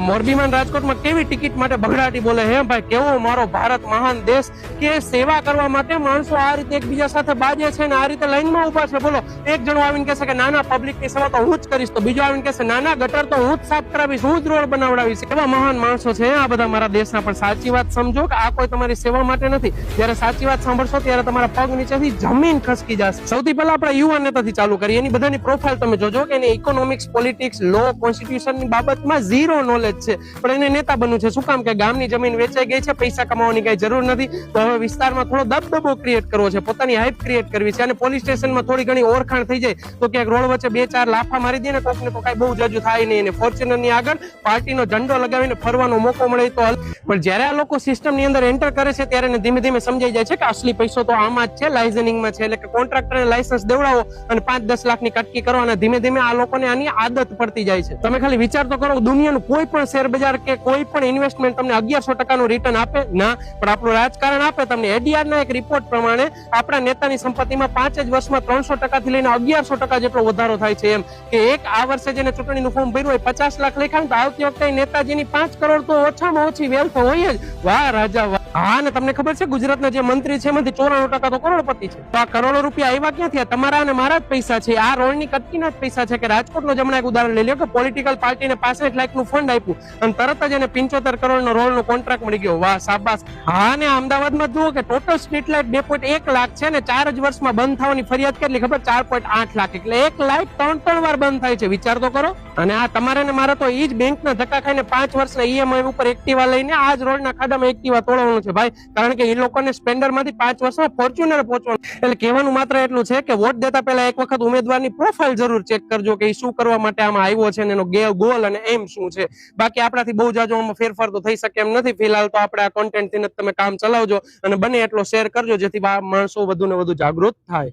મોરબીમાં રાજકોટમાં કેવી ટિકિટ માટે બગડાટી બોલે હે ભાઈ, કેવો મારો ભારત મહાન દેશ કે સેવા કરવા માટે માણસો આ રીતે એકબીજા સાથે બાજે છે ને આ રીતે લાઈનમાં ઉભા છે. બોલો, એક જણો આવીને કહેશે કે નાના પબ્લિકની સેવા તો હું જ કરીશ, તો બીજો આવીને કહેશે નાના ગટર તો હું જ સાફ કરાવીશ, હું જ રોડ બનાવડાવીશ. એવા મહાન માણસો છે આ બધા મારા દેશના. પણ સાચી વાત સમજો કે આ કોઈ તમારી સેવા માટે નથી. જયારે સાચી વાત સાંભળશો ત્યારે તમારા પગ નીચેથી જમીન ખસકી જશે. સૌથી પહેલા આપણે યુવા નેતાથી ચાલુ કરીએ. એની બધાની પ્રોફાઇલ તમે જોજો કે એને ઇકોનોમિક્સ, પોલિટિક્સ, લો, કોન્સ્ટિટ્યુશનની બાબતમાં ઝીરો નોલેજ છે, પણ એને નેતા બનવું છે. શું કામ? કે ગામની જમીન વેચાઈ ગઈ છે, પૈસા કમાવાની કઈ જરૂર નથી, તો હવે વિસ્તારમાં થોડો દબદબો ક્રિએટ કરવો છે, પોતાની હાઈપ ક્રિએટ કરવી છે, અને પોલીસ સ્ટેશનમાં થોડી ઘણી ઓળખાણ થઈ જાય તો ક્યાંક રોડ વચ્ચે 2-4 લાફા મારી દે ને કોકને તો કઈ બહુ જાજુ થાય નહીં. એને ફોર્ચ્યુનર ની આગળ પાર્ટીનો ઝંડો લગાવીને ફરવાનો મોકો મળે તો. પણ જયારે આ લોકો સિસ્ટમ ની અંદર એન્ટર કરે છે ત્યારે ધીમે ધીમે સમજાઈ જાય છે કે અસલી પૈસો તો આમાં જ છે, લાઇઝનિંગમાં છે. એટલે કે કોન્ટ્રાક્ટરને લાયસન્સ દેવડાવો અને 5-10 લાખની કટકી કરો, અને ધીમે ધીમે આ લોકોને આની આદત પડતી જાય છે. તમે ખાલી વિચાર તો કરો, દુનિયાનું કોઈ પણ શેર બજાર કે કોઈ પણ ઇન્વેસ્ટમેન્ટ તમને 1100% રિટર્ન આપે ના, પણ આપણું રાજકારણ આપે તમને. એડીઆર ના એક રિપોર્ટ પ્રમાણે આપણા નેતાની સંપત્તિમાં 5 જ વર્ષમાં 300% થી લઈને 1100% જેટલો વધારો થાય છે. એમ કે એક આ વર્ષે જેને ચૂંટણીનું ફોર્મ ભર્યું હોય 50 લાખ લખાય તો આવતી વખતે નેતાજીની 5 કરોડ તો ઓછામાં ઓછી વેલ્થ હોય જ. વાહ રાજા વાહ. હા, ને તમને ખબર છે ગુજરાતના જે મંત્રી છે એમાંથી 94% તો કરોડપતિ છે. તો આ કરોડો રૂપિયા આવ્યા ક્યાંથી? તમારા અને મારા જ પૈસા છે. આ રોડની કટકીના જ પૈસા છે. કે રાજકોટનો જમણા એક ઉદાહરણ લઈ લો કે પોલિટિકલ પાર્ટીને 65 લાખનું ફંડ આપ્યું અને તરત જ એને 75 કરોડનો રોડનો કોન્ટ્રાક્ટ મળી ગયો. વાહ શાબાશ. હા, ને અમદાવાદમાં જુઓ કે ટોટલ સ્ટ્રીટ લાઇટ 2.1 લાખ છે ને 4 જ વર્ષમાં બંધ થવાની ફરિયાદ કેટલી ખબર? 4.8 લાખ. એટલે એક લાઇટ 3 વાર બંધ થાય છે. વિચાર તો કરો. અને આ તમારે ને મારે તો ઈ જ બેંકના ધક્કા ખાઈને 5 વર્ષના ઈએમઆઈ ઉપર એક્ટિવા લઈને આ જ રોડના ખાડામાં એક્ટિવા તોડવાનું છે ભાઈ. કારણ કે એ લોકોને સ્પેન્ડર માંથી 5 વર્ષમાં ફોર્ચ્યુનર પહોંચવાનું. એટલે કહેવાનું માત્ર એટલું છે કે વોટ દેતા પહેલા એક વખત ઉમેદવારની પ્રોફાઇલ જરૂર ચેક કરજો કે એ શું કરવા માટે આમાં આવ્યો છે અને એનો ગોલ અને એમ શું છે. બાકી આપણાથી બહુ જાજો આમાં ફેરફાર તો થઈ શકે એમ નથી. ફિલહાલ તો આપણે આ કોન્ટેન્ટ થી તમે કામ ચલાવજો અને બને એટલો શેર કરજો જેથી માણસો વધુ ને વધુ જાગૃત થાય.